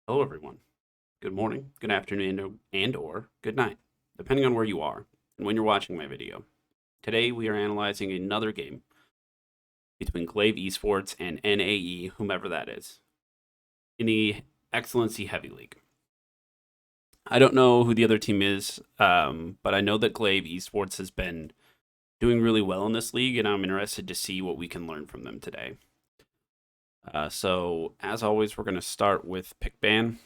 Hello, everyone. Good morning, good afternoon, and/or good night, depending on where you are and when you're watching my video. Today, we are analyzing another game between Glaive Esports and NAE, whomever that is, in the XLNC Heavy League. I don't know who the other team is, but I know that Glaive Esports has been doing really well in this league, and I'm interested to see what we can learn from them today. So, as always, we're going to start with pick ban.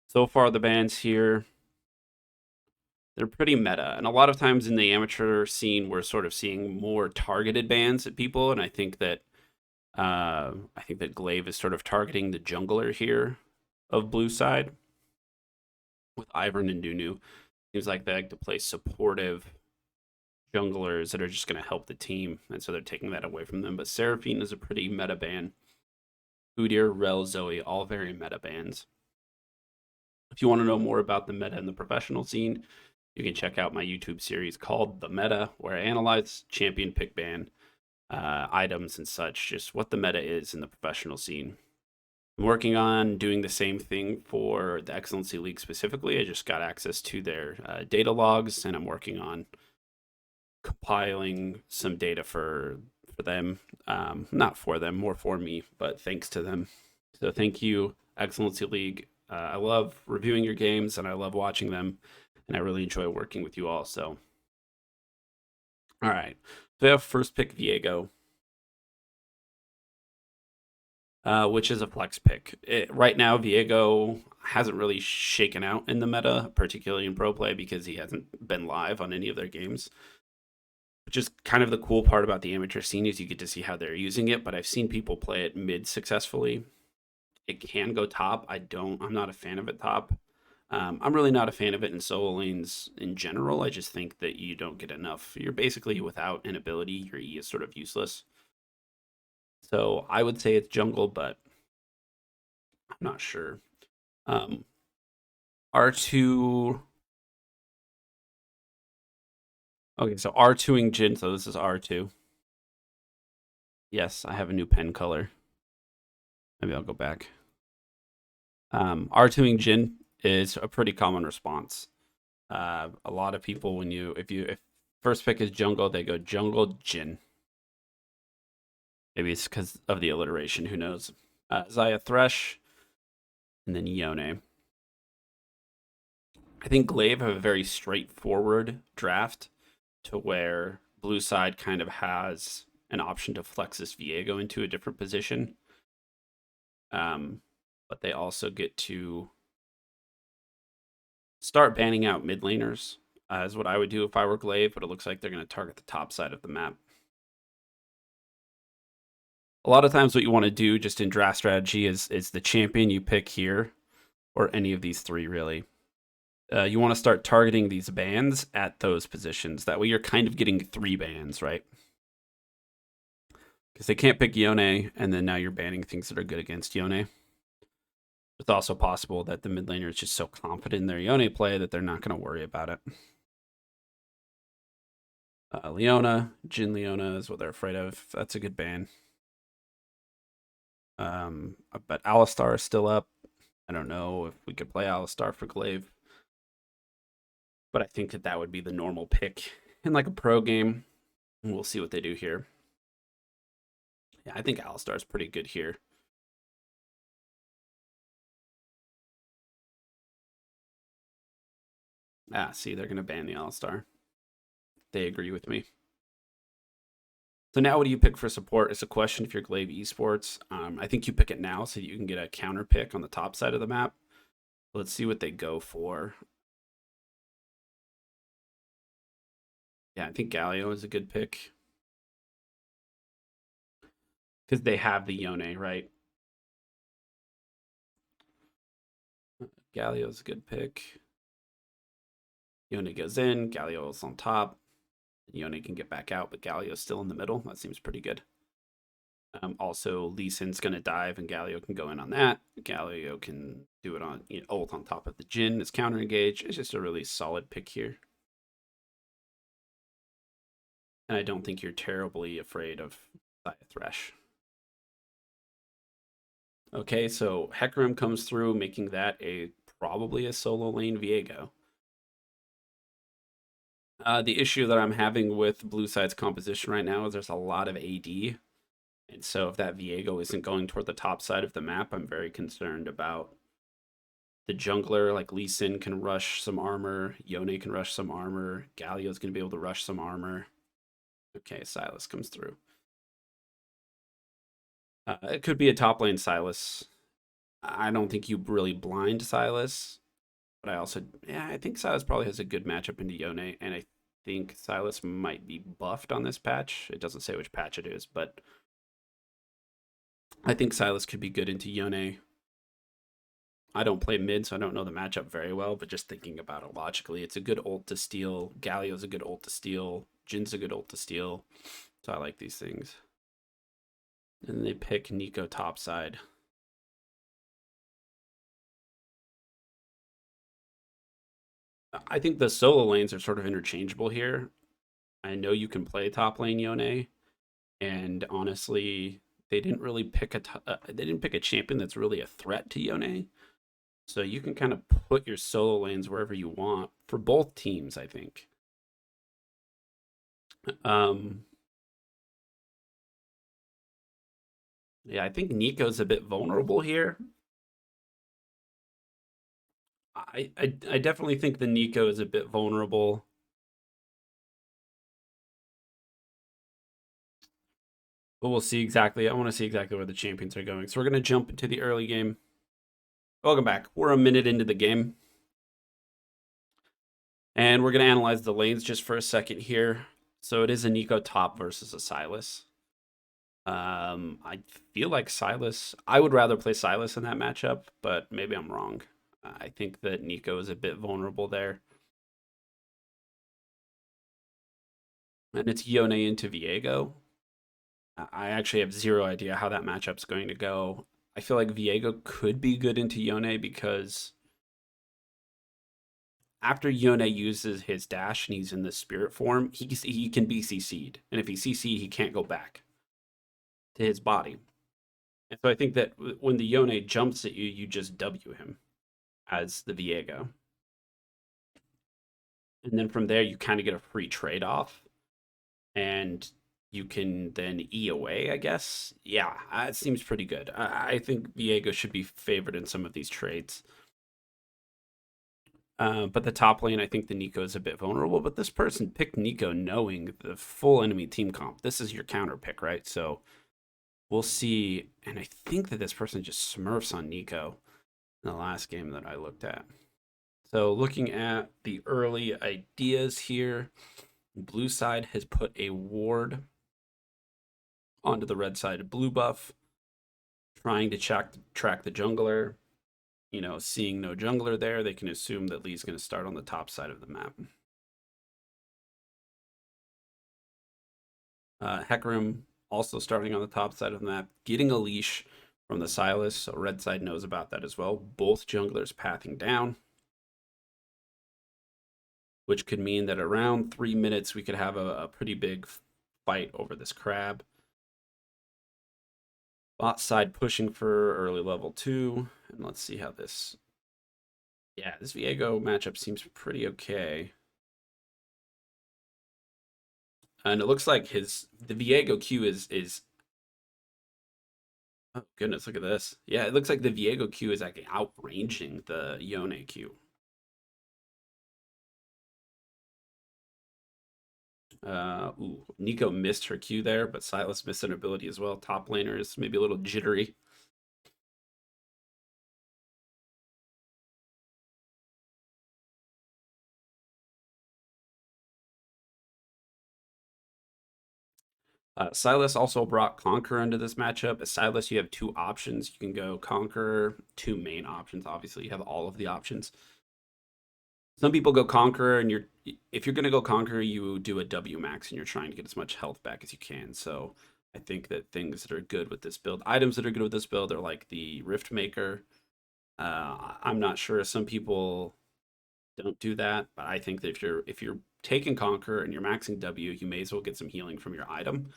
So far, the bans here, they're pretty meta. And a lot of times in the amateur scene, we're sort of seeing more targeted bans at people. And I think that Glaive is sort of targeting the jungler here of blue side with Ivern and Nunu. Seems like they like to play supportive junglers that are just going to help the team. And so they're taking that away from them. But Seraphine is a pretty meta ban. Udyr, Rel, Zoe, all very meta bans. If you want to know more about the meta in the professional scene, you can check out my YouTube series called The Meta, where I analyze champion pick ban items and such, just what the meta is in the professional scene. I'm working on doing the same thing for the XLNC League specifically. I just got access to their data logs, and I'm working on compiling some data for them. Not for them, more for me, but thanks to them. So thank you, XLNC League. I love reviewing your games, and I love watching them, and I really enjoy working with you all. So, all right. So we have first pick Viego, which is a flex pick. Right now, Viego hasn't really shaken out in the meta, particularly in pro play, because he hasn't been live on any of their games. Which is kind of the cool part about the amateur scene is you get to see how they're using it. But I've seen people play it mid successfully. It can go top. I'm not a fan of it top. I'm really not a fan of it in solo lanes in general. I just think that you don't get enough. You're basically without an ability. Your E is sort of useless. So I would say it's jungle, but I'm not sure. R2. Okay, so R2ing Jin. So this is R2. Yes, I have a new pen color. Maybe I'll go back. R2ing Jin is a pretty common response. A lot of people, if first pick is jungle, they go jungle Jin. Maybe it's because of the alliteration. Who knows? Zaya Thresh, and then Yone. I think Glaive have a very straightforward draft to where blue side kind of has an option to flex this Viego into a different position. But they also get to start banning out mid laners, is what I would do if I were Glaive, but it looks like they're going to target the top side of the map. A lot of times what you want to do just in draft strategy is the champion you pick here, or any of these three really. You want to start targeting these bans at those positions. That way you're kind of getting 3 bans, right? Because they can't pick Yone, and then now you're banning things that are good against Yone. It's also possible that the mid laner is just so confident in their Yone play that they're not going to worry about it. Leona, Jin Leona is what they're afraid of. That's a good ban. But Alistar is still up. I don't know if we could play Alistar for Glaive. But I think that would be the normal pick in like a pro game. We'll see what they do here. Yeah, I think Alistar is pretty good here. See, they're going to ban the Alistar. They agree with me. So now what do you pick for support? It's a question if you're Glaive Esports. I think you pick it now so you can get a counter pick on the top side of the map. Let's see what they go for. Yeah, I think Galio is a good pick. Because they have the Yone, right? Galio is a good pick. Yone goes in, Galio is on top. Yone can get back out, but Galio's still in the middle. That seems pretty good. Also, Lee Sin's going to dive, and Galio can go in on that. Galio can do it on ult on top of the Jin. It's counter engage. It's just a really solid pick here. And I don't think you're terribly afraid of Thresh. Okay, so Hecarim comes through, making that a probably a solo lane Viego. The issue that I'm having with blue side's composition right now is there's a lot of AD. And so if that Viego isn't going toward the top side of the map, I'm very concerned about the jungler. Like Lee Sin can rush some armor, Yone can rush some armor, Galio's going to be able to rush some armor. Okay, Sylas comes through. It could be a top lane Sylas. I don't think you really blind Sylas, but I also, yeah, I think Sylas probably has a good matchup into Yone, and I think Sylas might be buffed on this patch. It doesn't say which patch it is, but I think Sylas could be good into Yone. I don't play mid, so I don't know the matchup very well, but just thinking about it logically, it's a good ult to steal. Galio's a good ult to steal. Jin's a good ult to steal. So I like these things. And they pick Nico topside. I think the solo lanes are sort of interchangeable here. I know you can play top lane Yone, and honestly, they didn't really pick they didn't pick a champion that's really a threat to Yone. So you can kind of put your solo lanes wherever you want for both teams, I think. Um, yeah, I think Nico's a bit vulnerable here. I definitely think the Nico is a bit vulnerable. But we'll see exactly. I want to see exactly where the champions are going. So we're going to jump into the early game. Welcome back. We're a minute into the game. And we're going to analyze the lanes just for a second here. So it is a Nico top versus a Sylas. I feel like Sylas, I would rather play Sylas in that matchup, but maybe I'm wrong. I think that Nico is a bit vulnerable there. And it's Yone into Viego. I actually have zero idea how that matchup's going to go. I feel like Viego could be good into Yone because after Yone uses his dash and he's in the spirit form, he can be CC'd. And if he's CC'd, he can't go back to his body. And so I think that when the Yone jumps at you, you just W him as the Viego. And then from there, you kind of get a free trade off. And you can then E away, I guess. Yeah, it seems pretty good. I think Viego should be favored in some of these trades. But the top lane, I think the Nico is a bit vulnerable. But this person picked Nico knowing the full enemy team comp. This is your counter pick, right? So we'll see. And I think that this person just smurfs on Nico in the last game that I looked at. So looking at the early ideas here, blue side has put a ward onto the red side of blue buff, trying to track the jungler. You know, seeing no jungler there, they can assume that Lee's going to start on the top side of the map. Hecarim also starting on the top side of the map, getting a leash from the Sylas, so red side knows about that as well. Both junglers pathing down, which could mean that around 3 minutes we could have a pretty big fight over this crab. Bot side pushing for early level 2, and let's see how this... Yeah, this Viego matchup seems pretty okay. And it looks like the Viego Q is oh goodness, look at this. Yeah, it looks like the Viego Q is actually outranging the Yone Q. Nico missed her Q there, but Sylas missed an ability as well. Top laner is maybe a little jittery. Sylas also brought Conqueror into this matchup. As Sylas, you have two options. You can go Conqueror, two main options. Obviously, you have all of the options. Some people go Conqueror, and if you're going to go Conqueror, you do a W max, and you're trying to get as much health back as you can. So I think that things that are good with this build, items that are good with this build, are like the Rift Maker. I'm not sure. Some people don't do that, but I think that if you're taking Conqueror and you're maxing W, you may as well get some healing from your item.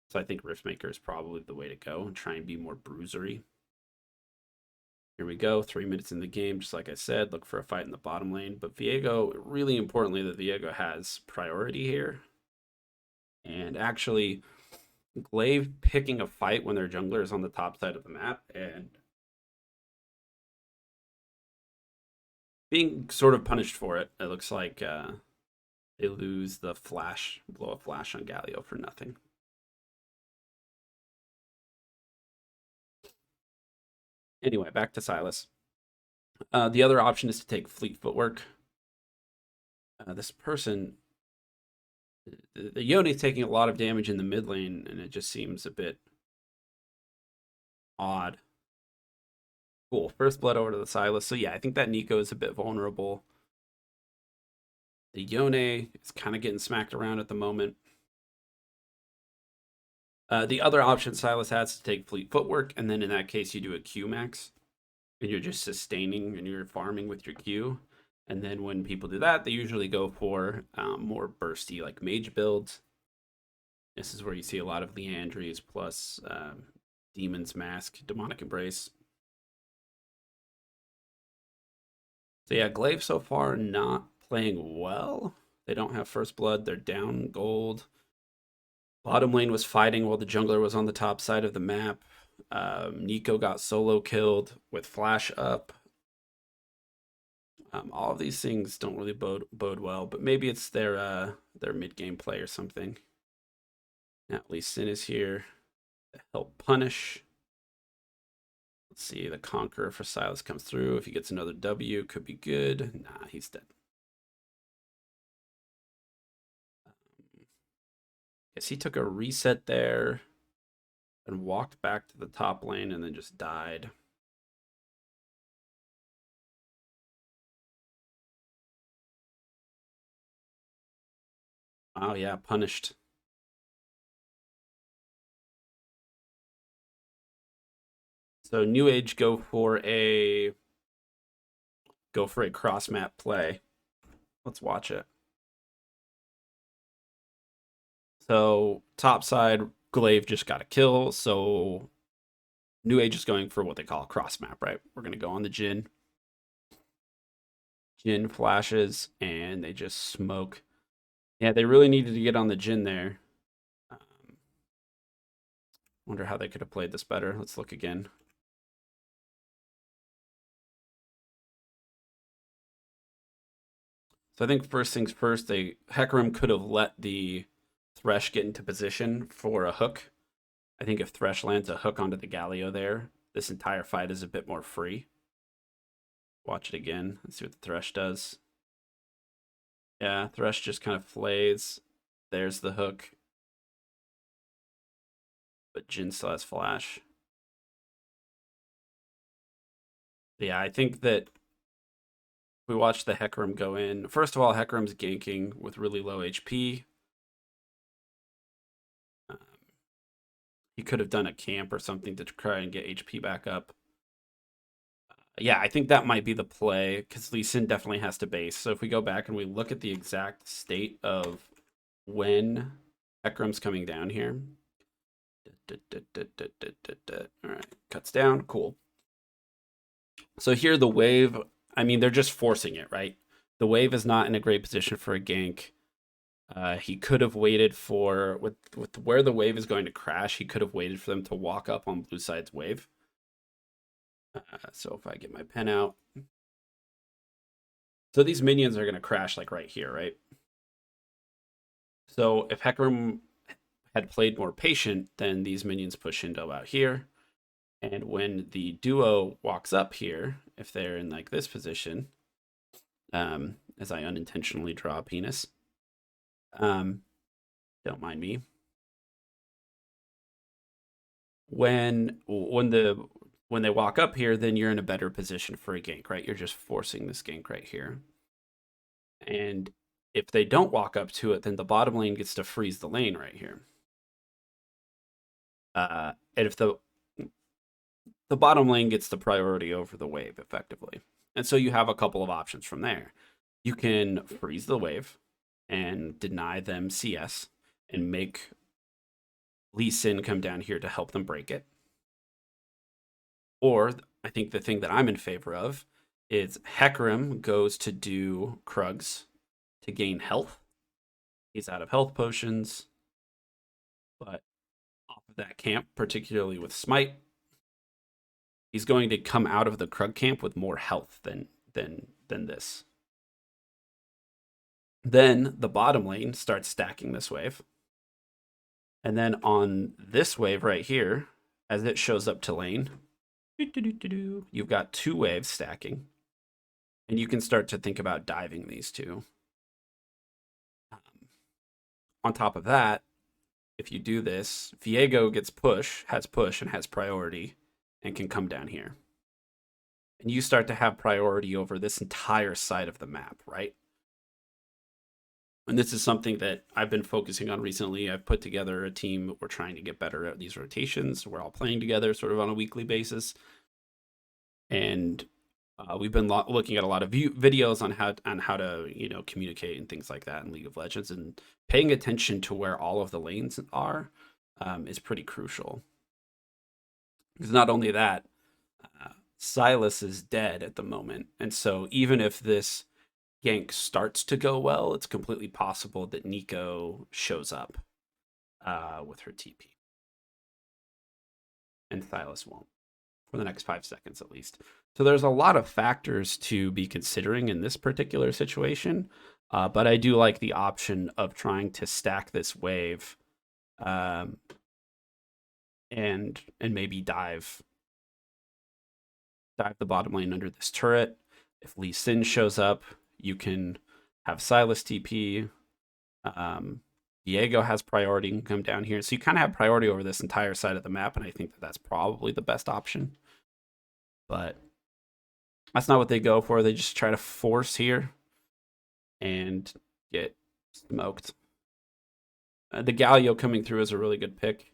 So I think Riftmaker is probably the way to go and try and be more bruisery. Here we go, 3 minutes in the game, just like I said, look for a fight in the bottom lane. But Viego, really importantly, that Viego has priority here. And actually, Glaive picking a fight when their jungler is on the top side of the map and being sort of punished for it. It looks like they lose the flash, blow a flash on Galio for nothing. Anyway, back to Silas. The other option is to take fleet footwork. This person, the Yone is taking a lot of damage in the mid lane, and it just seems a bit odd. Cool. First blood over to the Silas. So yeah, I think that Nico is a bit vulnerable. The Yone is kind of getting smacked around at the moment. The other option Silas has to take fleet footwork, and then in that case you do a Q max, and you're just sustaining and you're farming with your Q. And then when people do that, they usually go for more bursty like mage builds. This is where you see a lot of Leandries plus Demon's Mask, Demonic Embrace. So yeah, Glaive so far not playing well. They don't have first blood. They're down gold. Bottom lane was fighting while the jungler was on the top side of the map. Nico got solo killed with flash up. All of these things don't really bode well, but maybe it's their mid game play or something. Now Lee Sin is here to help punish. Let's see, the Conqueror for Silas comes through. If he gets another W, could be good. Nah, he's dead. Guess he took a reset there and walked back to the top lane and then just died. Oh yeah, punished. So New Age go for a cross map play. Let's watch it. So top side, Glaive just got a kill. So New Age is going for what they call a cross map, right? We're gonna go on the Jhin. Jhin flashes and they just smoke. Yeah, they really needed to get on the Jhin there. Wonder how they could have played this better. Let's look again. So I think first things first, Hecarim could have let the Thresh get into position for a hook. I think if Thresh lands a hook onto the Galio there, this entire fight is a bit more free. Watch it again. Let's see what the Thresh does. Yeah, Thresh just kind of flays. There's the hook. But Jhin still has flash. But yeah, I think that we watched the Hecarim go in. First of all, Hecarim's ganking with really low HP. He could have done a camp or something to try and get HP back up. Yeah, I think that might be the play because Lee Sin definitely has to base. So if we go back and we look at the exact state of when Hecarim's coming down here. All right, cuts down. Cool. So here the wave, I mean, they're just forcing it, right? The wave is not in a great position for a gank. He could have waited for, with where the wave is going to crash, he could have waited for them to walk up on blue side's wave. So if I get my pen out. So these minions are going to crash like right here, right? So if Hecarim had played more patient, then these minions push into about here. And when the duo walks up here, if they're in like this position, as I unintentionally draw a penis, don't mind me. When they walk up here, then you're in a better position for a gank, right? You're just forcing this gank right here. And if they don't walk up to it, then the bottom lane gets to freeze the lane right here. And if the bottom lane gets the priority over the wave, effectively. And so you have a couple of options from there. You can freeze the wave and deny them CS and make Lee Sin come down here to help them break it. Or I think the thing that I'm in favor of is Hecarim goes to do Krugs to gain health. He's out of health potions, but off of that camp, particularly with Smite, he's going to come out of the Krug camp with more health than this. Then the bottom lane starts stacking this wave. And then on this wave right here, as it shows up to lane, you've got 2 waves stacking. And you can start to think about diving these 2. On top of that, if you do this, Viego has push and has priority and can come down here. And you start to have priority over this entire side of the map, right? And this is something that I've been focusing on recently. I've put together a team. We're trying to get better at these rotations. We're all playing together sort of on a weekly basis. And we've been looking at a lot of videos on how to communicate and things like that in League of Legends, and paying attention to where all of the lanes are is pretty crucial. Because not only that, Sylas is dead at the moment, and so even if this gank starts to go well, it's completely possible that Neeko shows up with her TP, and Sylas won't for the next 5 seconds at least. So there's a lot of factors to be considering in this particular situation, but I do like the option of trying to stack this wave and maybe dive the bottom lane under this turret. If Lee Sin shows up, you can have Sylas TP. Viego has priority and come down here. So you kind of have priority over this entire side of the map, and I think that that's probably the best option. But that's not what they go for. They just try to force here and get smoked. The Galio coming through is a really good pick.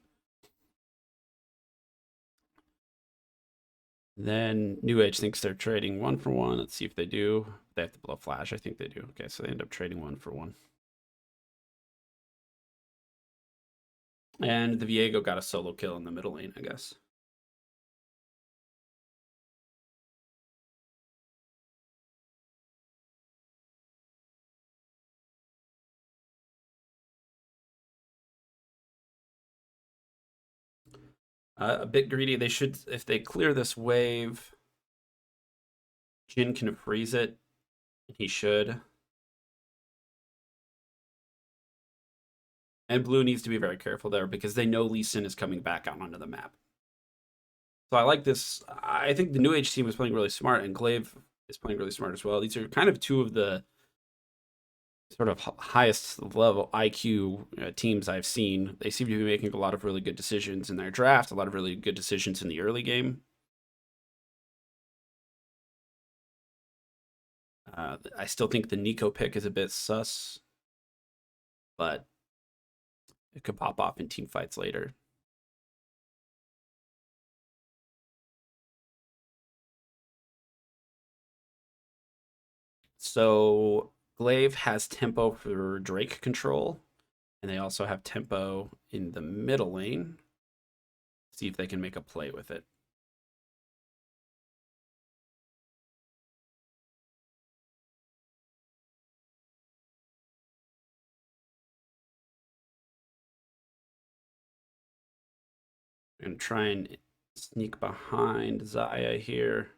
Then New Age thinks they're trading 1 for 1. Let's see if they do. They have to blow flash. I think they do. Okay, so they end up trading 1 for 1. And the Viego got a solo kill in the middle lane, I guess. A bit greedy. They should, if they clear this wave, Jhin can freeze it. He should. And blue needs to be very careful there because they know Lee Sin is coming back out onto the map. So I like this. I think the New Age team is playing really smart, and Glaive is playing really smart as well. These are kind of 2 of the sort of highest level IQ teams I've seen. They seem to be making a lot of really good decisions in their draft, a lot of really good decisions in the early game. I still think the Neeko pick is a bit sus, but it could pop off in team fights later. So Glaive has tempo for Drake control, and they also have tempo in the middle lane. See if they can make a play with it. I'm going to try and sneak behind Zaya here.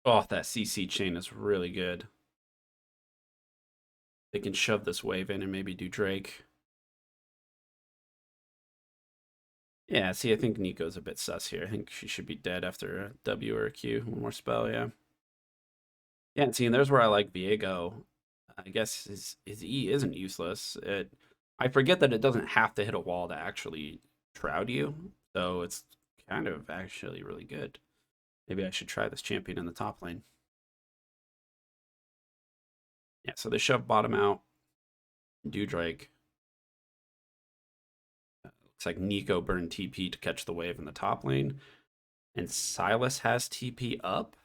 Oh, that CC chain is really good. They can shove this wave in and maybe do Drake. Yeah, see, I think Neeko's a bit sus here. I think she should be dead after a W or a Q. 1 more spell, yeah. Yeah, and see, and there's where I like Viego. I guess his E isn't useless. I forget that it doesn't have to hit a wall to actually shroud you, so it's kind of actually really good. Maybe I should try this champion in the top lane. Yeah, so they shove bottom out, do Drake. Looks like Neeko burned TP to catch the wave in the top lane, and Sylas has TP up.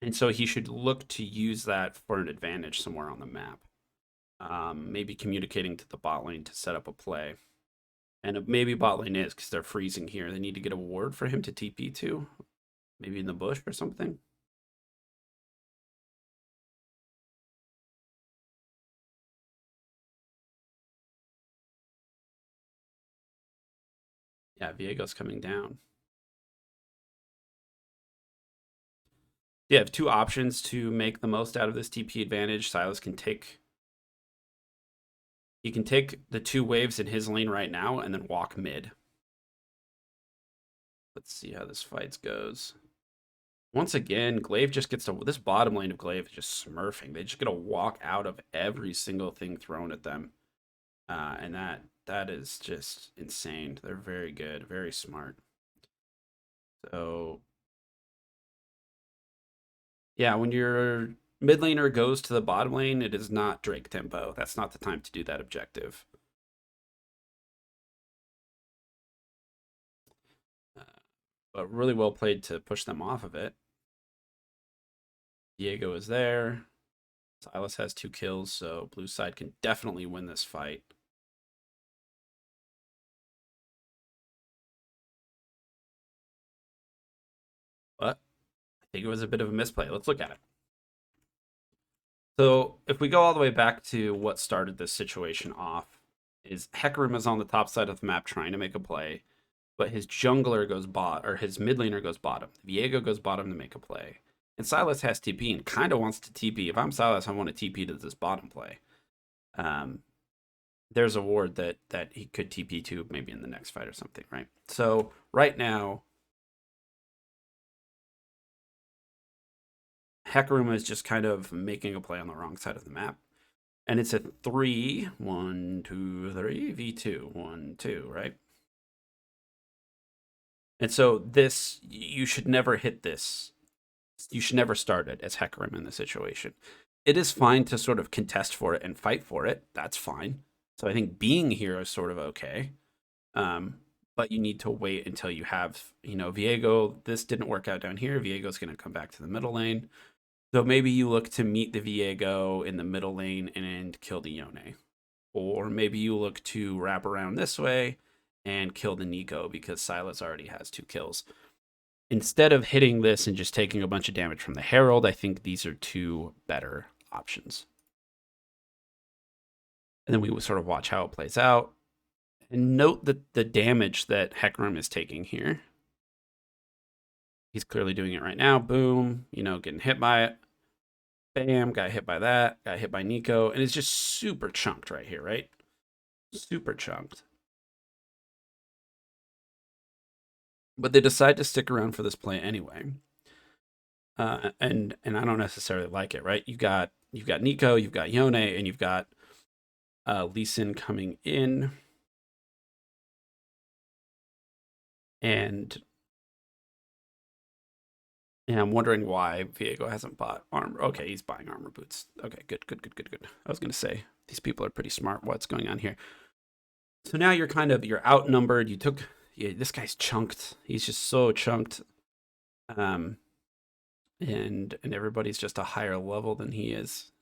And so he should look to use that for an advantage somewhere on the map. maybe communicating to the bot lane to set up a play. And maybe bot lane is because they're freezing here. They need to get a ward for him to TP to. Maybe in the bush or something. Yeah, Viego's coming down. You have two options to make the most out of this TP advantage. Sylas can take... He can take the 2 waves in his lane right now and then walk mid. Let's see how this fight goes. Once again, Glaive just gets to... This bottom lane of Glaive is just smurfing. They just get to walk out of every single thing thrown at them. And that is just insane. They're very good, very smart. So... Yeah, when your mid laner goes to the bottom lane, it is not Drake tempo. That's not the time to do that objective. But really well played to push them off of it. Diego is there. Sylas has 2 kills, so blue side can definitely win this fight. But I think it was a bit of a misplay. Let's look at it. So if we go all the way back to what started this situation off, is Hecarim is on the top side of the map trying to make a play, but his jungler goes bot, or his mid laner goes bottom. Viego goes bottom to make a play. And Sylas has TP and kind of wants to TP. If I'm Sylas, I want to TP to this bottom play. There's a ward that he could TP to maybe in the next fight or something, right? So right now, Hecarim is just kind of making a play on the wrong side of the map. And it's a 3, 1, 2, 3, V2, 1, 2, right? And so this, you should never hit this. You should never start it as Hecarim in this situation. It is fine to sort of contest for it and fight for it. That's fine. So I think being here is sort of okay. But you need to wait until you have, Viego. This didn't work out down here. Viego's going to come back to the middle lane. So maybe you look to meet the Viego in the middle lane and kill the Yone. Or maybe you look to wrap around this way and kill the Nico because Sylas already has 2 kills. Instead of hitting this and just taking a bunch of damage from the Herald, I think these are 2 better options. And then we will sort of watch how it plays out. And note that the damage that Hecarim is taking here. He's clearly doing it right now. Boom. Getting hit by it. Bam. Got hit by that. Got hit by Nico. And it's just super chunked right here, right? Super chunked. But they decide to stick around for this play anyway. And I don't necessarily like it, right? You've got Nico, you've got Yone, and you've got Lee Sin coming in. And I'm wondering why Viego hasn't bought armor. Okay, he's buying armor boots. Okay, good. I was going to say, these people are pretty smart. What's going on here? So now you're outnumbered. This guy's chunked. He's just so chunked. And everybody's just a higher level than he is.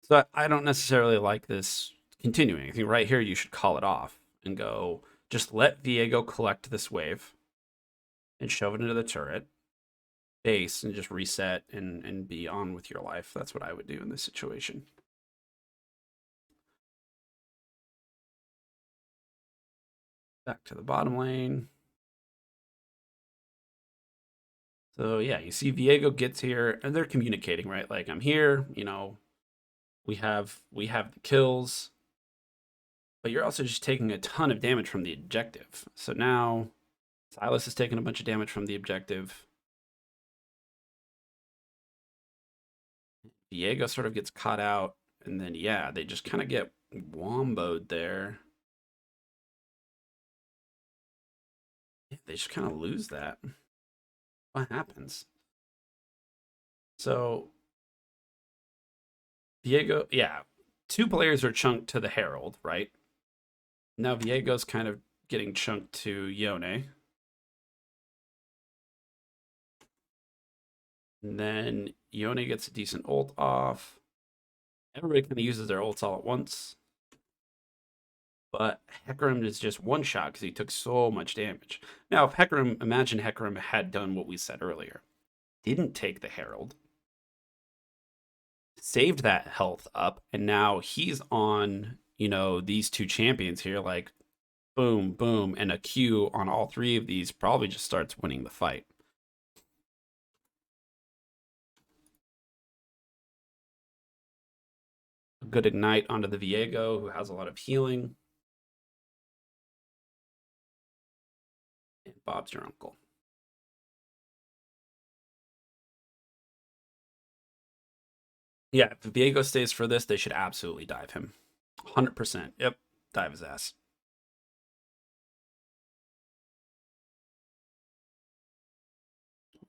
So I don't necessarily like this continuing. I think right here you should call it off and go, just let Viego collect this wave and shove it into the turret base and just reset and be on with your life. That's what I would do in this situation. Back to the bottom lane. So yeah, you see Viego gets here and they're communicating, right? Like, I'm here, we have the kills, but you're also just taking a ton of damage from the objective. So now Sylas is taking a bunch of damage from the objective. Viego sort of gets caught out, and then yeah, they just kind of get womboed there. They just kind of lose that. What happens? So Viego, yeah, 2 players are chunked to the Herald, right? Now Viego's kind of getting chunked to Yone. And then Yone gets a decent ult off. Everybody kind of uses their ults all at once. But Hecarim is just one shot because he took so much damage. Now, if Hecarim, imagine Hecarim had done what we said earlier, didn't take the Herald, saved that health up, and now he's on, these two champions here, like boom, boom, and a Q on all three of these probably just starts winning the fight. A good ignite onto the Viego, who has a lot of healing. And Bob's your uncle. Yeah, if Viego stays for this, they should absolutely dive him. 100%. Yep, dive his ass.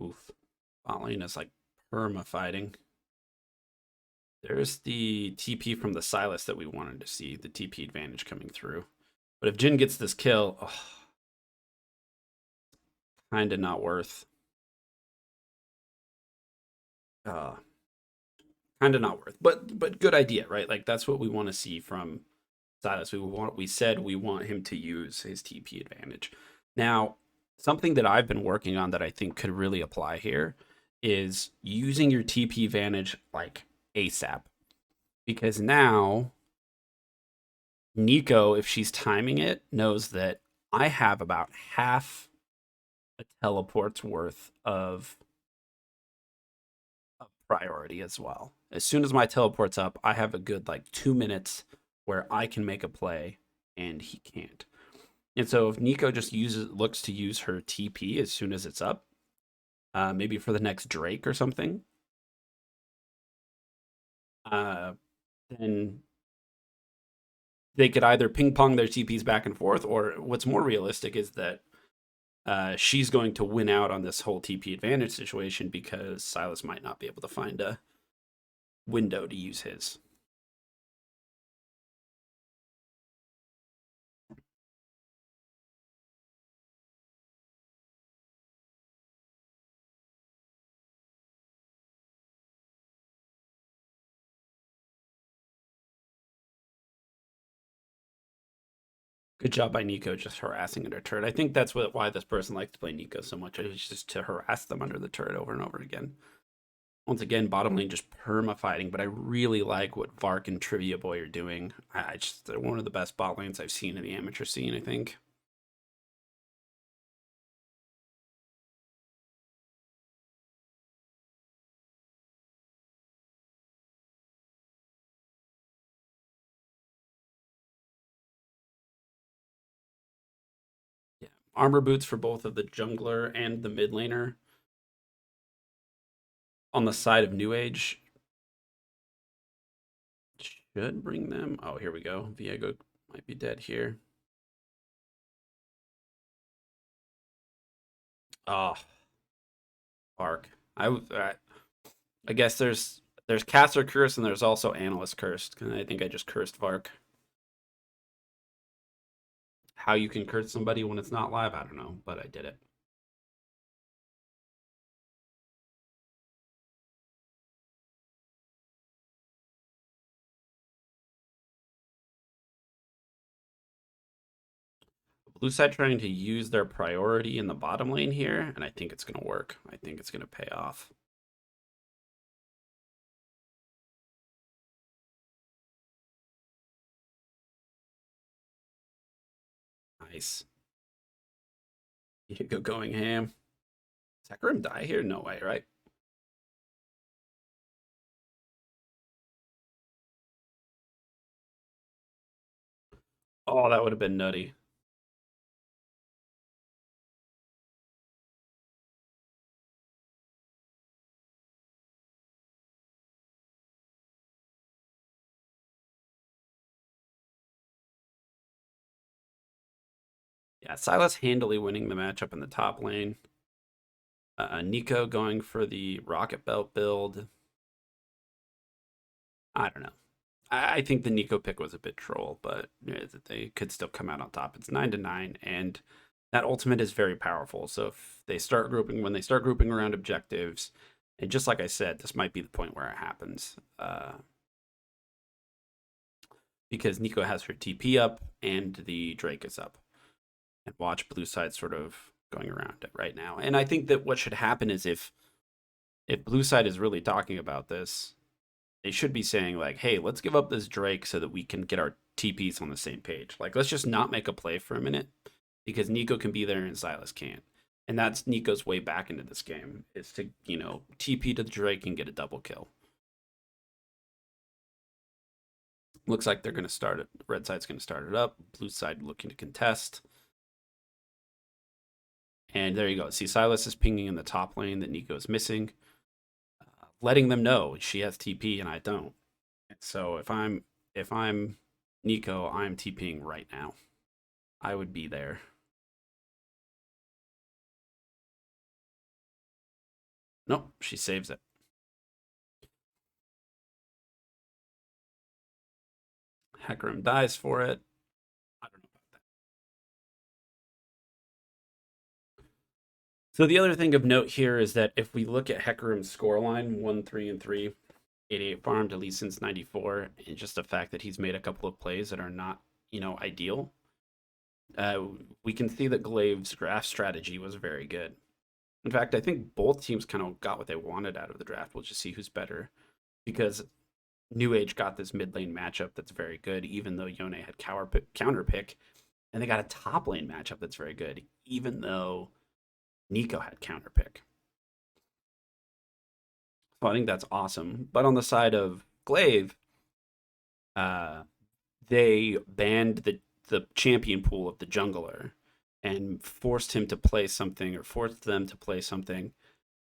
Oof. Bot lane is like perma fighting. There's the TP from the Sylas that we wanted to see, the TP advantage coming through. But if Jhin gets this kill, kind of not worth. Kind of not worth. But good idea, right? Like that's what we want to see from Sylas. We said we want him to use his TP advantage. Now, something that I've been working on that I think could really apply here is using your TP advantage like ASAP. Because now Nico, if she's timing it, knows that I have about half a teleport's worth of priority as well. As soon as my teleport's up, I have a good like 2 minutes where I can make a play and he can't. And so if Nico just looks to use her TP as soon as it's up, maybe for the next Drake or something, then they could either ping pong their TPs back and forth, or what's more realistic is that she's going to win out on this whole TP advantage situation because Sylas might not be able to find a window to use his. Good job by Nico just harassing under turret. I think that's why this person likes to play Nico so much. It's just to harass them under the turret over and over again. Once again, bottom lane just perma fighting, but I really like what Vark and Trivia Boy are doing. They're one of the best bot lanes I've seen in the amateur scene, I think. Yeah, armor boots for both of the jungler and the mid laner. On the side of New Age, should bring them. Oh, here we go. Viego might be dead here. Oh, Arc. I guess there's caster curse and there's also analyst cursed. And I think I just cursed Vark. How you can curse somebody when it's not live, I don't know, but I did it. Blue side trying to use their priority in the bottom lane here, and I think it's going to work. I think it's going to pay off. Nice. Diego going ham. Does Hecarim die here? No way, right? Oh, that would have been nutty. Yeah, Sylas handily winning the matchup in the top lane. Nico going for the Rocket Belt build. I don't know. I think the Nico pick was a bit troll, but they could still come out on top. It's 9-9, and that ultimate is very powerful. So if they start grouping, when they start grouping around objectives, and just like I said, this might be the point where it happens. because Nico has her TP up and the Drake is up. And watch blue side sort of going around it right now. And I think that what should happen is if blue side is really talking about this, they should be saying like, hey, let's give up this Drake so that we can get our TPs on the same page. Like, let's just not make a play for a minute because Nico can be there and Silas can't. And that's Nico's way back into this game, is to, TP to the Drake and get a double kill. Looks like they're going to start it. Red side's going to start it up. Blue side looking to contest. And there you go. See, Silas is pinging in the top lane that Nico is missing, letting them know she has TP and I don't. So if I'm Nico, I'm TPing right now. I would be there. Nope, she saves it. Hecarim dies for it. I don't know about that. So the other thing of note here is that if we look at Hecarim's scoreline, 1-3-3, 88 farmed at least since 94, and just the fact that he's made a couple of plays that are not, ideal, we can see that Glaive's draft strategy was very good. In fact, I think both teams kind of got what they wanted out of the draft. We'll just see who's better, because New Age got this mid lane matchup that's very good, even though Yone had counter pick, and they got a top lane matchup that's very good, even though Nico had counter pick. So I think that's awesome. But on the side of Glaive, they banned the champion pool of the jungler and forced him to play something, or forced them to play something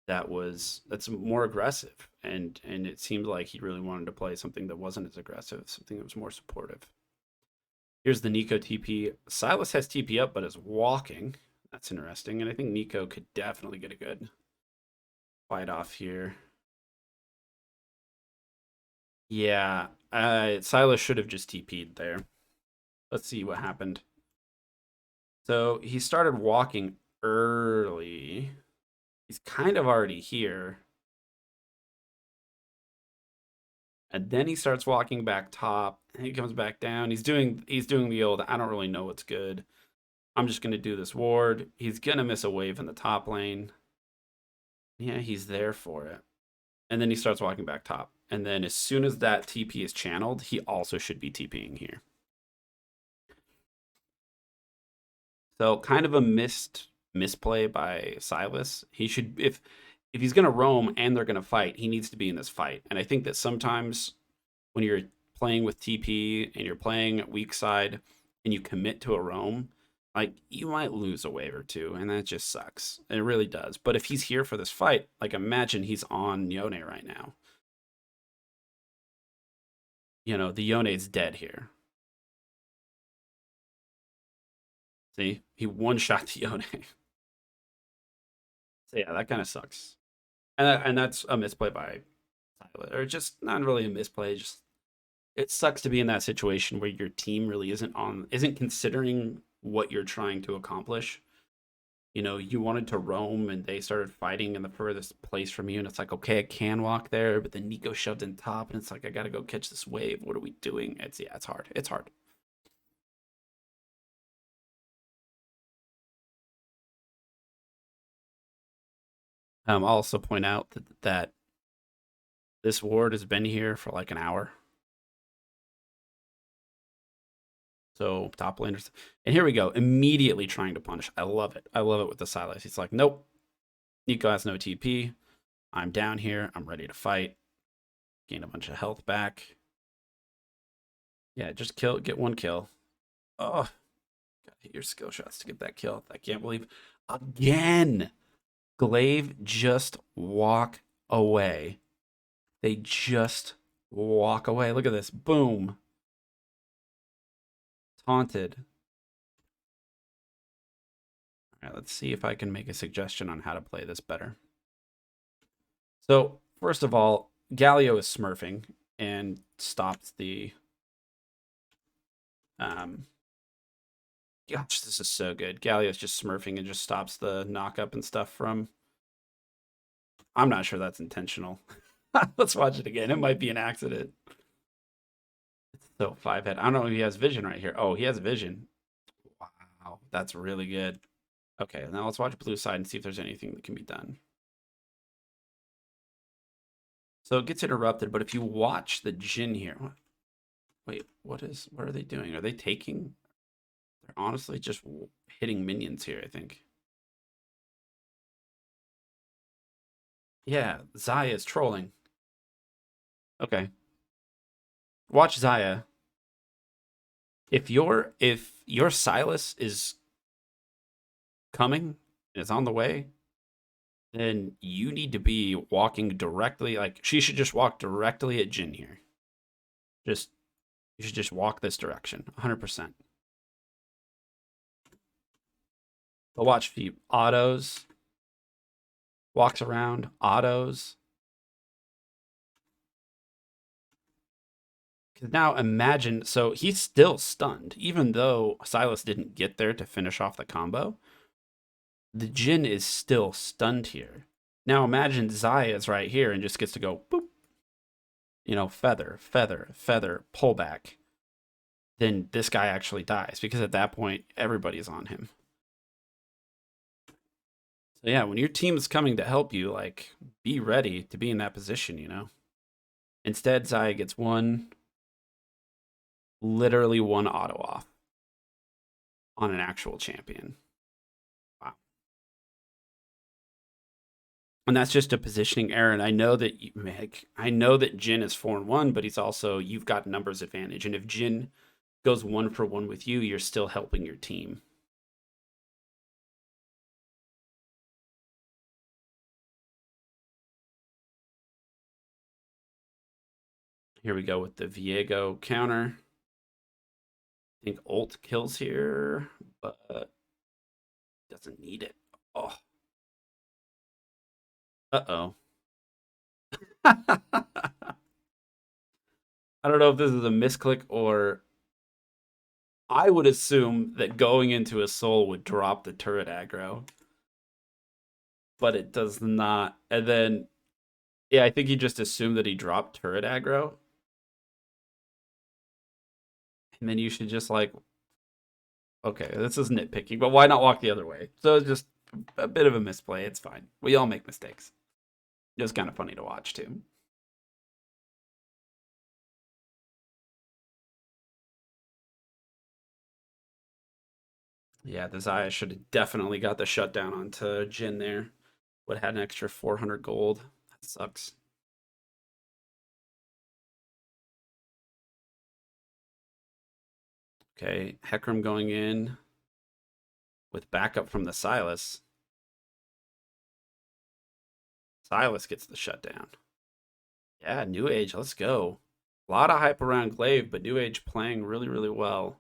that's more aggressive. And it seemed like he really wanted to play something that wasn't as aggressive, something that was more supportive. Here's the Nico TP. Silas has TP up, but is walking. That's interesting. And I think Nico could definitely get a good fight off here. Yeah, Silas should have just TP'd there. Let's see what happened. So he started walking early. He's kind of already here. And then he starts walking back top. And he comes back down. He's doing the old, I don't really know what's good. I'm just going to do this ward. He's going to miss a wave in the top lane. Yeah, he's there for it. And then he starts walking back top. And then as soon as that TP is channeled, he also should be TPing here. So kind of a misplay by Silas. He should, if he's going to roam and they're going to fight, he needs to be in this fight. And I think that sometimes when you're playing with TP and you're playing weak side and you commit to a roam, like, you might lose a wave or two, and that just sucks. It really does. But if he's here for this fight, like, imagine he's on Yone right now. The Yone's dead here. See? He one-shot the Yone. So yeah, that kind of sucks. And that's a misplay by Tyler. Or just not really a misplay, just it sucks to be in that situation where your team really isn't considering what you're trying to accomplish. You wanted to roam and they started fighting in the furthest place from you, and it's like, okay, I can walk there, but then Nico shoved in top, and it's like, I gotta go catch this wave. What are we doing? It's hard. It's hard. I'll also point out that this ward has been here for like an hour. So top laners. And here we go. Immediately trying to punish. I love it. I love it with the Silas. He's like, nope. Nico has no TP. I'm down here. I'm ready to fight. Gain a bunch of health back. Yeah, just get one kill. Oh, gotta hit your skill shots to get that kill. I can't believe. Again, Glaive just walk away. They just walk away. Look at this. Boom. Taunted. All right, let's see if I can make a suggestion on how to play this better. So, first of all, Galio is smurfing and stops the... Gosh, this is so good. Galio's just smurfing and just stops the knock-up and stuff from... I'm not sure that's intentional. Let's watch it again. It might be an accident. It's still 5 head. I don't know if he has vision right here. Oh, he has vision. Wow, that's really good. Okay, now let's watch blue side and see if there's anything that can be done. So it gets interrupted, but if you watch the Jin here, wait, what are they doing? Are they taking? They're honestly just hitting minions here, I think. Yeah, Zaya is trolling. Okay. Watch Zaya. If your Silas is coming and is on the way, then you need to be walking directly. Like she should just walk directly at Jin here. Just you should just walk this direction, 100%. But watch if he autos, walks around, autos. Because now imagine, so he's still stunned, even though Silas didn't get there to finish off the combo. The Jin is still stunned here. Now imagine Zaya's right here and just gets to go boop, feather, feather, feather, pull back. Then this guy actually dies because at that point everybody's on him. So yeah, when your team is coming to help you, like be ready to be in that position. Instead, Zaya gets literally one auto off on an actual champion. Wow. And that's just a positioning error. And I know that Jin is 4-1, but you've got numbers advantage. And if Jin goes 1-for-1 with you, you're still helping your team. Here we go with the Viego counter. I think ult kills here, but doesn't need it. Oh. Uh-oh. I don't know if this is a misclick or I would assume that going into a soul would drop the turret aggro, but it does not. And then, yeah, I think he just assumed that he dropped turret aggro. And then you should just like, okay, this is nitpicking, but why not walk the other way? So it's just a bit of a misplay. It's fine. We all make mistakes. It was kind of funny to watch too. Yeah, the Zaya should have definitely got the shutdown onto Jin there. Would have had an extra 400 gold. That sucks. Okay, Hecarim going in with backup from the Silas. Silas gets the shutdown. Yeah, New Age, let's go. A lot of hype around Glaive, but New Age playing really, really well.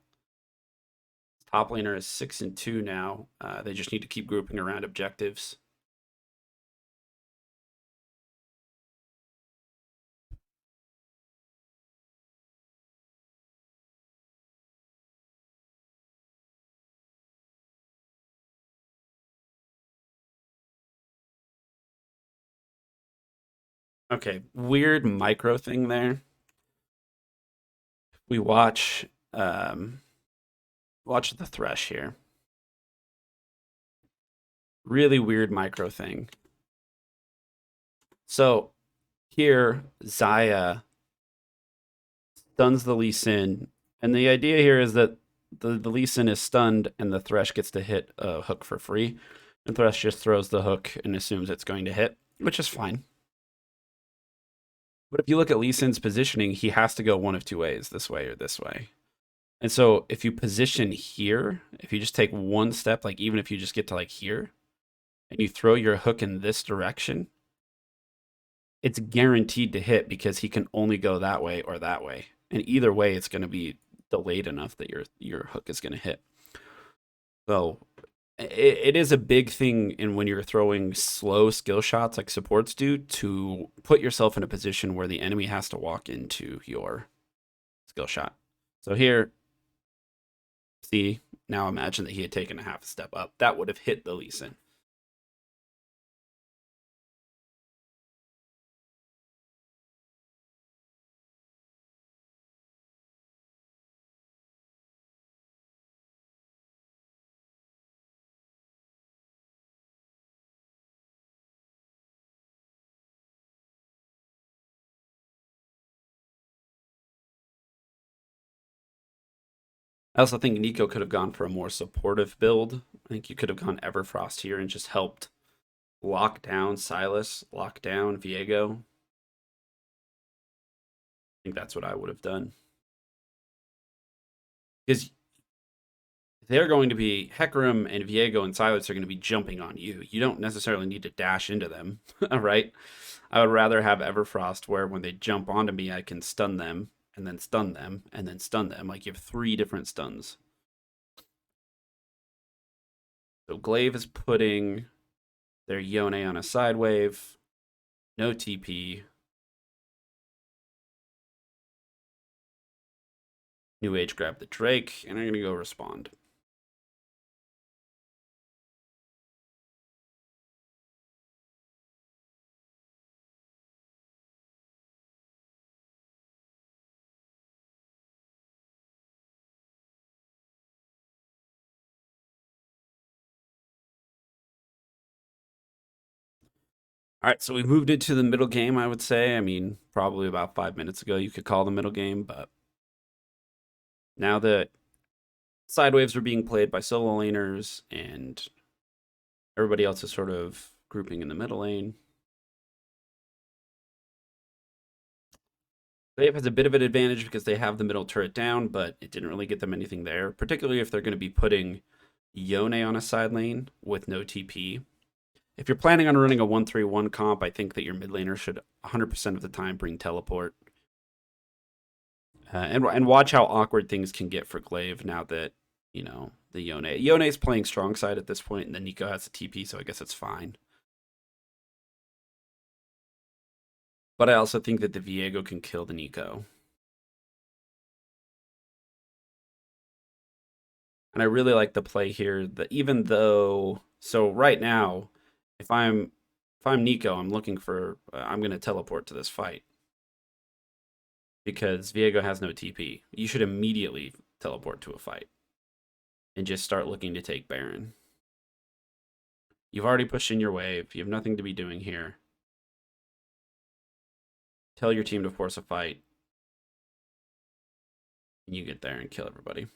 Top laner is 6-2 now. They just need to keep grouping around objectives. Okay, weird micro thing there. We watch the Thresh here. Really weird micro thing. So here, Zaya stuns the Lee Sin, and the idea here is that the Lee Sin is stunned, and the Thresh gets to hit a hook for free. And Thresh just throws the hook and assumes it's going to hit, which is fine. But if you look at Lee Sin's positioning, he has to go one of two ways, this way or this way. And so if you position here, if you just take one step, like even if you just get to like here, and you throw your hook in this direction, it's guaranteed to hit because he can only go that way or that way. And either way, it's going to be delayed enough that your hook is going to hit. So it is a big thing in when you're throwing slow skill shots like supports do to put yourself in a position where the enemy has to walk into your skill shot. So here, see, now imagine that he had taken a half a step up. That would have hit the Lee Sin. I also think Nico could have gone for a more supportive build. I think you could have gone Everfrost here and just helped lock down Silas, lock down Viego. I think that's what I would have done. Because they're going to be, Hecarim and Viego and Silas are going to be jumping on you. You don't necessarily need to dash into them, right? I would rather have Everfrost where when they jump onto me, I can stun them and then stun them and then stun them. Like you have 3 different stuns. So Glaive is putting their Yone on a side wave. No TP. New Age grab the Drake, and I'm going to go respond. All right, so we moved into the middle game, I would say. I mean, probably about 5 minutes ago, you could call the middle game, but now that side waves are being played by solo laners and everybody else is sort of grouping in the middle lane, Glaive has a bit of an advantage because they have the middle turret down, but it didn't really get them anything there, particularly if they're going to be putting Yone on a side lane with no TP. If you're planning on running a 1-3-1 comp, I think that your mid laner should 100% of the time bring teleport. And watch how awkward things can get for Glaive now that, you know, the Yone. Yone is playing strong side at this point, and then Nico has a TP, so I guess it's fine. But I also think that the Viego can kill the Nico. And I really like the play here that even though, so right now, if I'm Nico, I'm looking for, I'm going to teleport to this fight. Because Viego has no TP. You should immediately teleport to a fight. And just start looking to take Baron. You've already pushed in your wave. You have nothing to be doing here. Tell your team to force a fight. And you get there and kill everybody.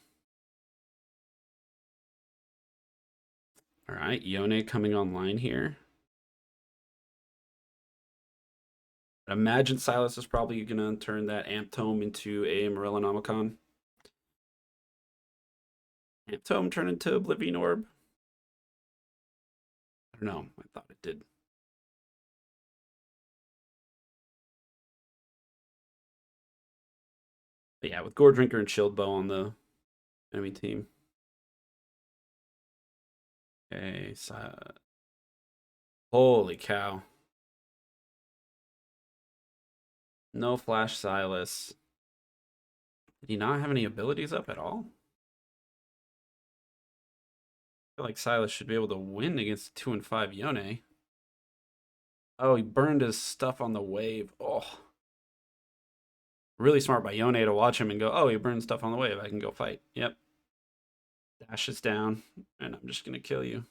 Alright, Yone coming online here. I imagine Silas is probably going to turn that Amp Tome into a Morellonomicon. Amp Tome turn into Oblivion Orb? I don't know. I thought it did. But yeah, with Gore Drinker and Shield Bow on the enemy team. Okay, so... Holy cow. No Flash Silas. Did he not have any abilities up at all? I feel like Silas should be able to win against 2 and 5 Yone. Oh, he burned his stuff on the wave. Oh. Really smart by Yone to watch him and go, oh, he burned stuff on the wave. I can go fight. Yep. Dashes down, and I'm just going to kill you.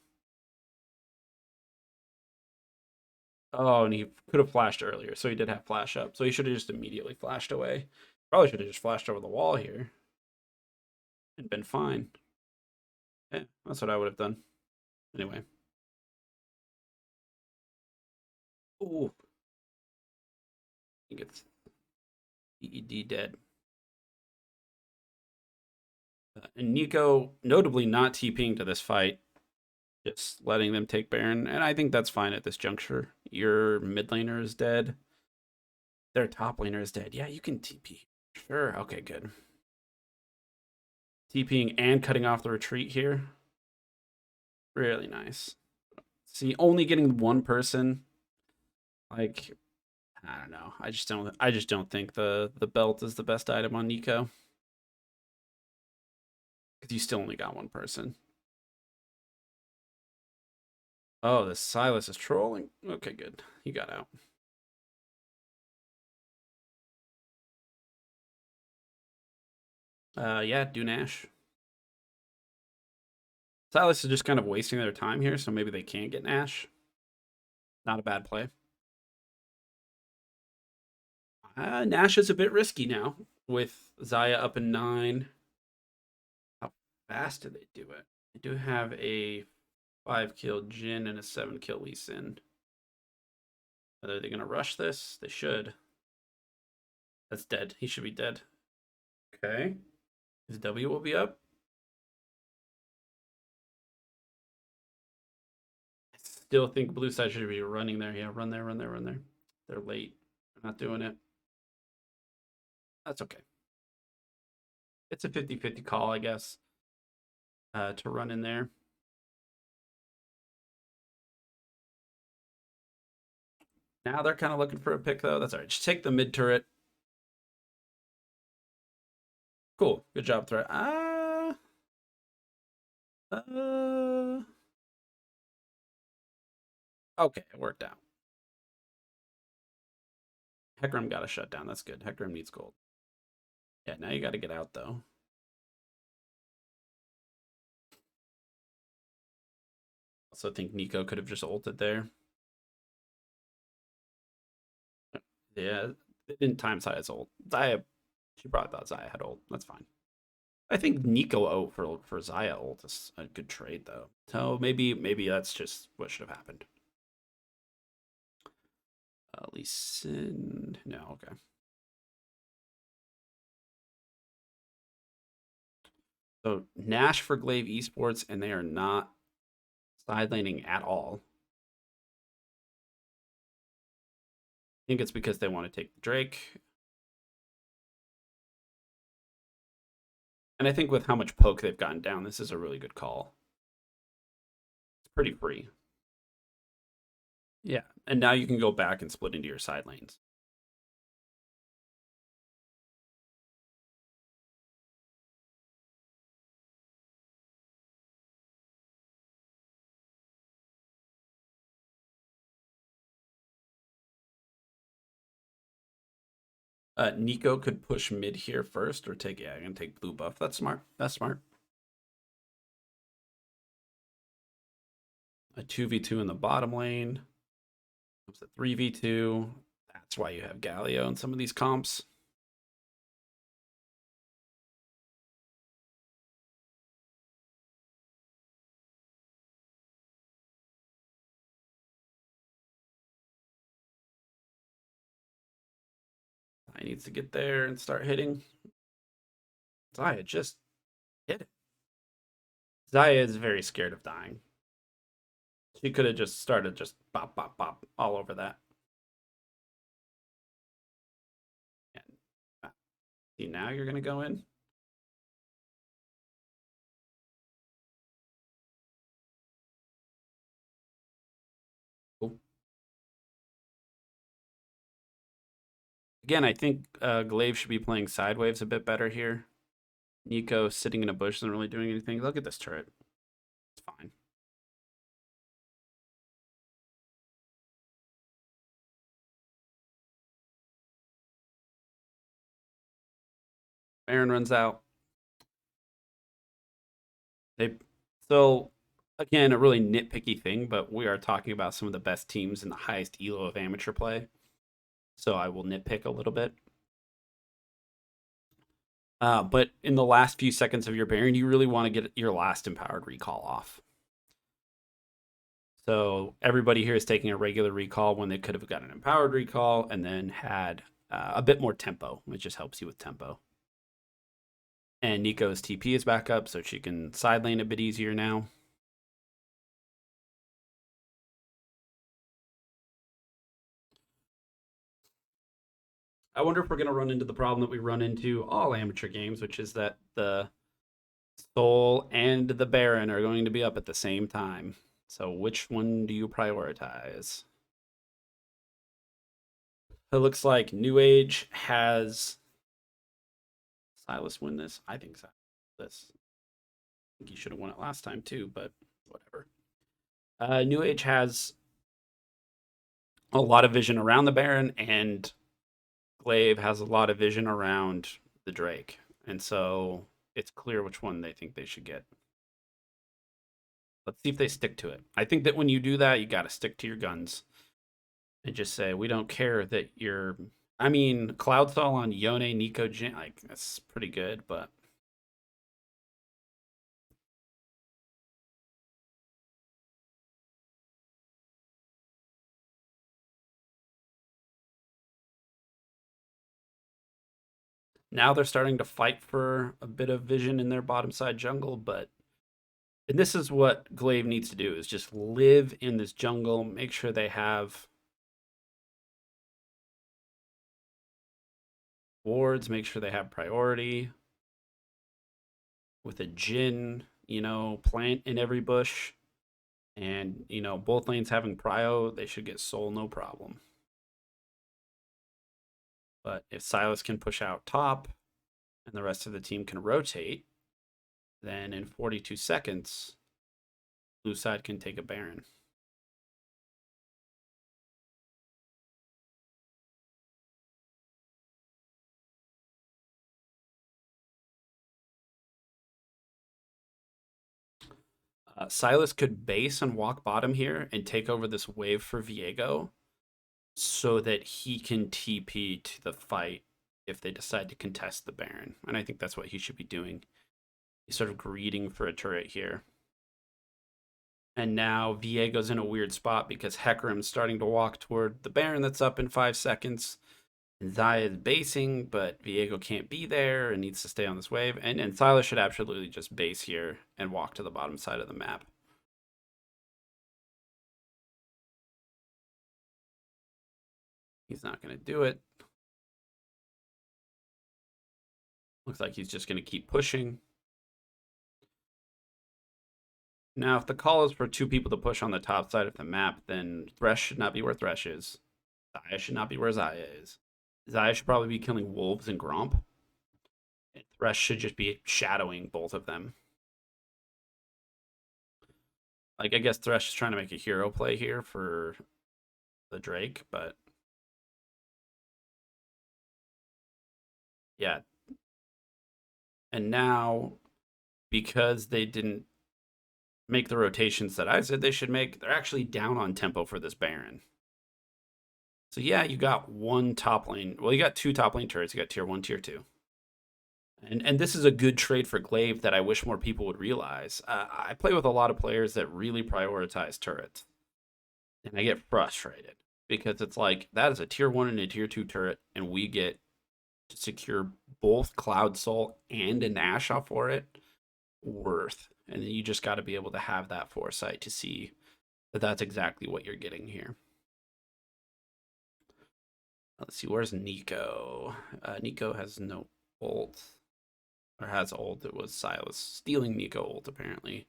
Oh, and he could have flashed earlier, so he did have flash up. So he should have just immediately flashed away. Probably should have just flashed over the wall here. And been fine. Yeah, that's what I would have done. Anyway. Ooh. He gets EED dead. And Nico, notably not TPing to this fight. Just letting them take Baron. And I think that's fine at this juncture. Your mid laner is dead. Their top laner is dead. Yeah, you can TP. Sure. Okay, good. TPing and cutting off the retreat here. Really nice. See, only getting one person, like, I don't know. I just don't think the belt is the best item on Nico. Because you still only got one person. Oh, this Silas is trolling. Okay, good. He got out. Yeah, do Nash. Silas is just kind of wasting their time here, so maybe they can't get Nash. Not a bad play. Nash is a bit risky now with Xayah up in 9. fast do they do it? They do have a 5-kill Jin and a 7-kill Lee Sin. Are they going to rush this? They should. That's dead. He should be dead. Okay. His W will be up. I still think blue side should be running there. Yeah, run there, run there, run there. They're late. They're not doing it. That's okay. It's a 50-50 call, I guess, to run in there. Now they're kind of looking for a pick, though. That's all right. Just take the mid turret. Cool. Good job, threat. Okay, it worked out. Hecarim got a shutdown. That's good. Hecarim needs gold. Yeah, now you got to get out, though. Also think Nico could have just ulted there. Yeah, they didn't time Zaya's ult. She probably thought Zaya had ult. That's fine. I think Nico ult for Zaya ult is a good trade, though. So maybe that's just what should have happened. Lee Sin. No, okay. So Nash for Glaive Esports, and they are not side laning at all. I think it's because they want to take the Drake. And I think with how much poke they've gotten down, this is a really good call. It's pretty free. Yeah, and now you can go back and split into your side lanes. Nico could push mid here first, or take, yeah, I'm gonna take blue buff. That's smart. That's smart. A 2v2 in the bottom lane. It's a 3v2. That's why you have Galio in some of these comps. I needs to get there and start hitting. Zaya just hit it. Zaya is very scared of dying. She could have just started just bop, bop, bop all over that. And see, now you're going to go in. Cool. Again, I think Glaive should be playing sideways a bit better here. Nico sitting in a bush isn't really doing anything. Look at this turret. It's fine. Baron runs out. So again, a really nitpicky thing, but we are talking about some of the best teams in the highest elo of amateur play. So I will nitpick a little bit. But in the last few seconds of your Baron, you really want to get your last empowered recall off. So everybody here is taking a regular recall when they could have gotten an empowered recall and then had a bit more tempo. It just helps you with tempo. And Nico's TP is back up, so she can side lane a bit easier now. I wonder if we're going to run into the problem that we run into all amateur games, which is that the Soul and the Baron are going to be up at the same time. So which one do you prioritize? It looks like New Age has Silas win this. I think so. This. I think he should have won it last time too, but whatever. New Age has a lot of vision around the Baron, and Glaive has a lot of vision around the Drake. And so it's clear which one they think they should get. Let's see if they stick to it. I think that when you do that, you got to stick to your guns and just say, we don't care that you're. I mean, Cloud Stall on Yone, Nico, Jin, like, that's pretty good, but Now they're starting to fight for a bit of vision in their bottom side jungle, but and this is what Glaive needs to do is just live in this jungle, make sure they have wards, make sure they have priority with a Jhin, plant in every bush. And, both lanes having prio, they should get soul no problem. But if Silas can push out top and the rest of the team can rotate, then in 42 seconds, blue side can take a Baron. Silas could base and walk bottom here and take over this wave for Viego so that he can TP to the fight if they decide to contest the Baron. And I think that's what he should be doing. He's sort of greeting for a turret here. And now Viego's in a weird spot because Hecarim's starting to walk toward the Baron that's up in 5 seconds. And Xayah is basing, but Viego can't be there and needs to stay on this wave. And Silas should absolutely just base here and walk to the bottom side of the map. He's not going to do it. Looks like he's just going to keep pushing. Now, if the call is for 2 people to push on the top side of the map, then Thresh should not be where Thresh is. Xayah should not be where Xayah is. Xayah should probably be killing Wolves and Gromp. And Thresh should just be shadowing both of them. Like, I guess Thresh is trying to make a hero play here for the Drake, but yeah. And now, because they didn't make the rotations that I said they should make, they're actually down on tempo for this Baron. So yeah, you got one top lane. Well, you got 2 top lane turrets. You got tier 1, tier 2. And this is a good trade for Glaive that I wish more people would realize. I play with a lot of players that really prioritize turrets. And I get frustrated because it's like, that is a tier 1 and a tier 2 turret, and we get to secure both Cloud Soul and a Nash off for it. Worth. And you just got to be able to have that foresight to see that that's exactly what you're getting here. Let's see, where's Nico? Nico has no ult. Or has ult. It was Silas stealing Nico ult, apparently.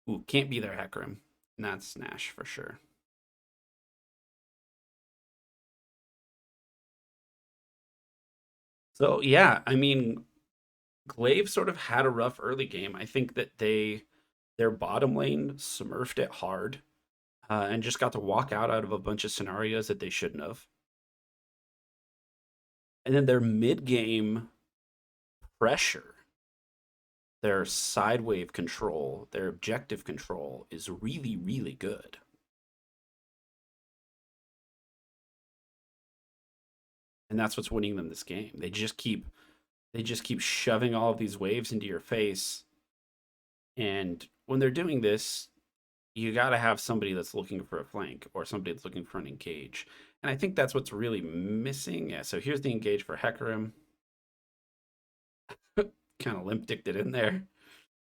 Ooh, can't be their Hecarim. And that's Nash for sure. So, yeah, I mean, Glaive sort of had a rough early game. I think that their bottom lane smurfed it hard and just got to walk out of a bunch of scenarios that they shouldn't have. And then their mid game pressure, their side wave control, their objective control is really, really good. And that's what's winning them this game. They just keep shoving all of these waves into your face. And when they're doing this, you got to have somebody that's looking for a flank or somebody that's looking for an engage. And I think that's what's really missing. Yeah, so here's the engage for Hecarim. Kind of limp dicked it in there.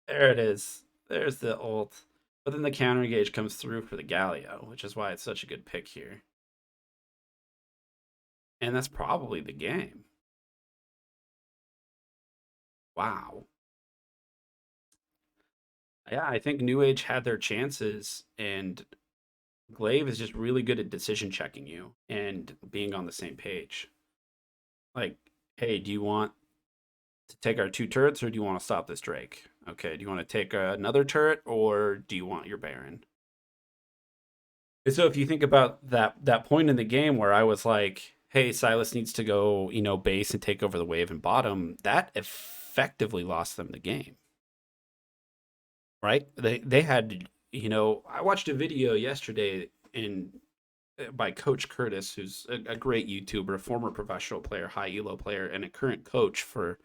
There it is. There's the ult. But then the counter engage comes through for the Galio, which is why it's such a good pick here. And that's probably the game. Wow. Yeah, I think New Age had their chances, and Glaive is just really good at decision checking you and being on the same page. Like, hey, do you want to take our 2 turrets, or do you want to stop this Drake? Okay, do you want to take another turret, or do you want your Baron? And so if you think about that point in the game where I was like, hey, Silas needs to go, base and take over the wave and bottom, that effectively lost them the game. Right? They had, I watched a video yesterday by Coach Curtis, who's a great YouTuber, a former professional player, high elo player, and a current coach for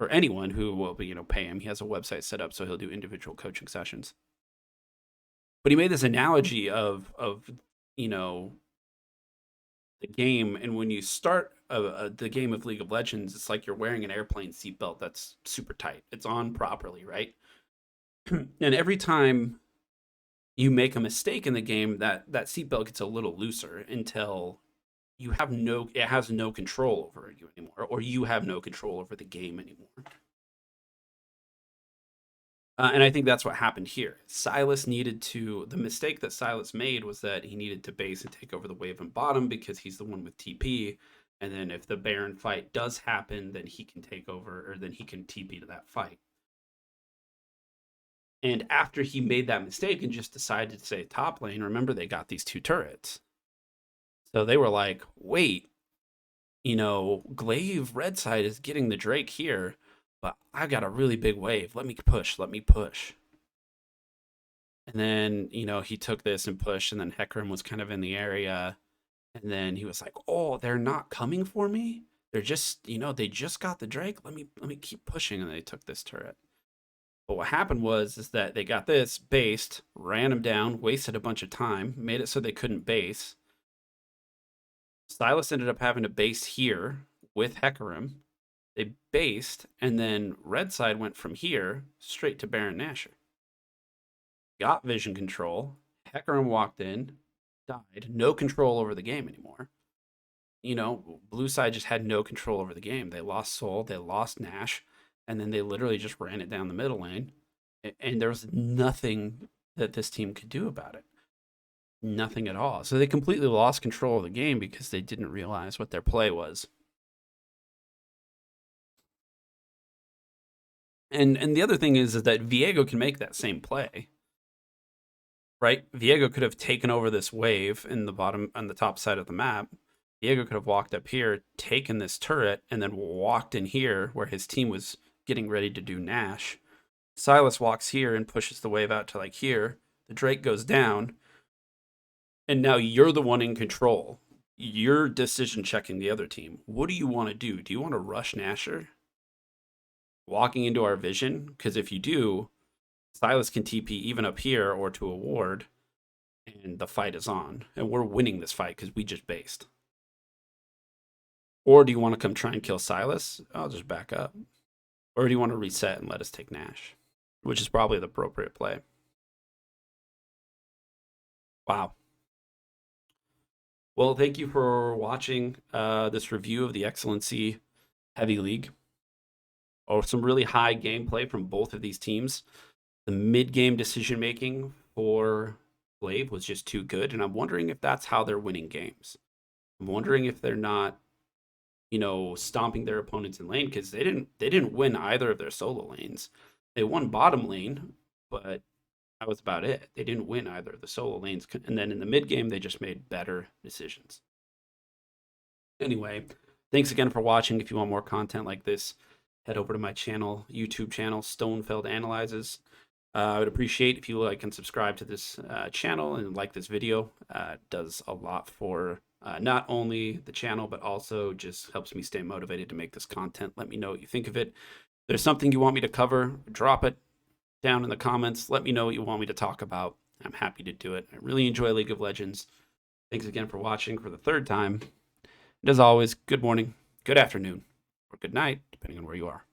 anyone who will pay him. He has a website set up so he'll do individual coaching sessions. But he made this analogy of the game, and when you start the game of League of Legends, it's like you're wearing an airplane seatbelt that's super tight. It's on properly, right? And every time you make a mistake in the game, that seatbelt gets a little looser until it has no control over you anymore, or you have no control over the game anymore. And I think that's what happened here. The mistake that Silas made was that he needed to base and take over the wave and bottom because he's the one with TP. And then if the Baron fight does happen, then he can take over, or then he can TP to that fight. And after he made that mistake and just decided to stay top lane, remember they got these 2 turrets. So they were like, wait, Glaive red side is getting the Drake here, but I got a really big wave. Let me push. And then, he took this and pushed, and then Hecarim was kind of in the area. And then he was like, oh, they're not coming for me? They're just, they just got the Drake. Let me keep pushing. And they took this turret. But what happened is that they got this, based, ran him down, wasted a bunch of time, made it so they couldn't base. Silas ended up having to base here with Hecarim. They based, and then red side went from here straight to Baron Nashor. Got vision control. Hecarim walked in, died. No control over the game anymore. Blue side just had no control over the game. They lost Soul, they lost Nash, and then they literally just ran it down the middle lane. And there was nothing that this team could do about it. Nothing at all. So they completely lost control of the game because they didn't realize what their play was. And the other thing is that Viego can make that same play. Right? Viego could have taken over this wave on the top side of the map. Viego could have walked up here, taken this turret, and then walked in here where his team was getting ready to do Nash. Silas walks here and pushes the wave out to like here. The Drake goes down. And now you're the one in control. You're decision checking the other team. What do you want to do? Do you want to rush Nashor? Walking into our vision? Because if you do, Silas can TP even up here or to a ward, and the fight is on. And we're winning this fight because we just based. Or do you want to come try and kill Silas? I'll just back up. Or do you want to reset and let us take Nash? Which is probably the appropriate play. Wow. Well, thank you for watching this review of the XLNC Heavy League. Some really high gameplay from both of these teams. The mid-game decision-making for Glaive was just too good, and I'm wondering if that's how they're winning games. I'm wondering if they're not, stomping their opponents in lane, because they didn't win either of their solo lanes. They won bottom lane, but that was about it. They didn't win either of the solo lanes. And then in the mid game, they just made better decisions. Anyway, thanks again for watching. If you want more content like this, head over to my YouTube channel, Stonefeld Analyzes. I would appreciate if you like and subscribe to this channel and like this video. It does a lot for not only the channel, but also just helps me stay motivated to make this content. Let me know what you think of it. If there's something you want me to cover, drop it down in the comments. Let me know what you want me to talk about. I'm happy to do it. I really enjoy League of Legends. Thanks again for watching for the 3rd time. And as always, good morning, good afternoon, or good night, depending on where you are.